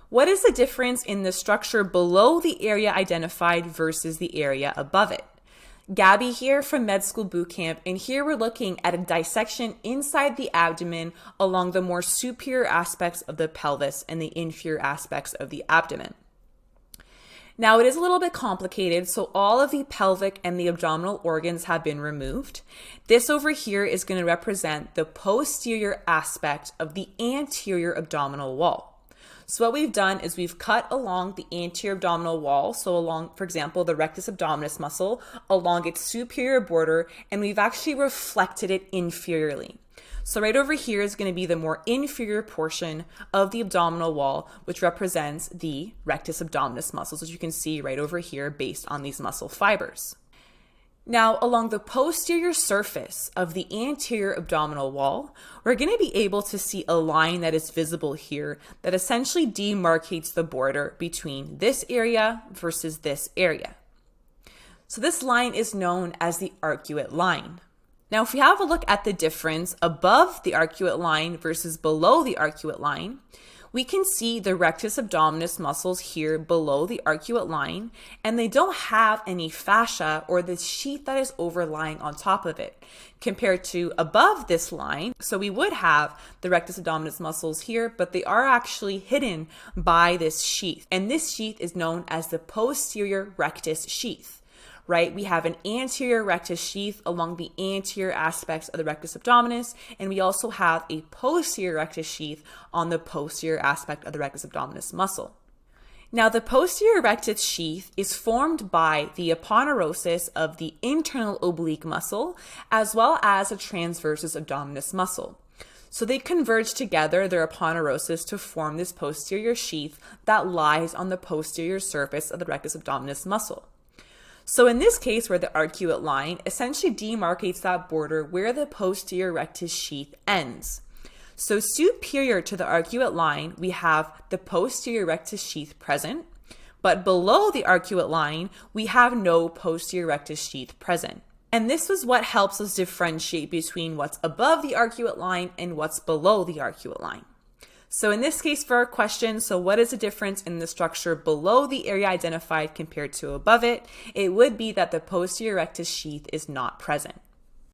What is the difference in the structure below the area identified versus the area above it? Gabby here from Med School Bootcamp, and here we're looking at a dissection inside the abdomen along the more superior aspects of the pelvis and the inferior aspects of the abdomen. Now, it is a little bit complicated, so all of the pelvic and the abdominal organs have been removed. This over here is going to represent the posterior aspect of the anterior abdominal wall. So what we've done is we've cut along the anterior abdominal wall, so along, for example, the rectus abdominis muscle, along its superior border, and we've actually reflected it inferiorly. So right over here is going to be the more inferior portion of the abdominal wall, which represents the rectus abdominis muscles, as you can see right over here based on these muscle fibers. Now, along the posterior surface of the anterior abdominal wall, we're going to be able to see a line that is visible here that essentially demarcates the border between this area versus this area. So this line is known as the arcuate line. Now, if we have a look at the difference above the arcuate line versus below the arcuate line, we can see the rectus abdominis muscles here below the arcuate line, and they don't have any fascia or the sheath that is overlying on top of it, compared to above this line. So we would have the rectus abdominis muscles here, but they are actually hidden by this sheath, and this sheath is known as the posterior rectus sheath. Right? We have an anterior rectus sheath along the anterior aspects of the rectus abdominis, and we also have a posterior rectus sheath on the posterior aspect of the rectus abdominis muscle. Now, the posterior rectus sheath is formed by the aponeurosis of the internal oblique muscle as well as the transversus abdominis muscle. So they converge together, their aponeurosis, to form this posterior sheath that lies on the posterior surface of the rectus abdominis muscle. So in this case, where the arcuate line essentially demarcates that border where the posterior rectus sheath ends. So superior to the arcuate line, we have the posterior rectus sheath present, but below the arcuate line, we have no posterior rectus sheath present. And this is what helps us differentiate between what's above the arcuate line and what's below the arcuate line. So in this case for our question, so what is the difference in the structure below the area identified compared to above it? It would be that the posterior rectus sheath is not present.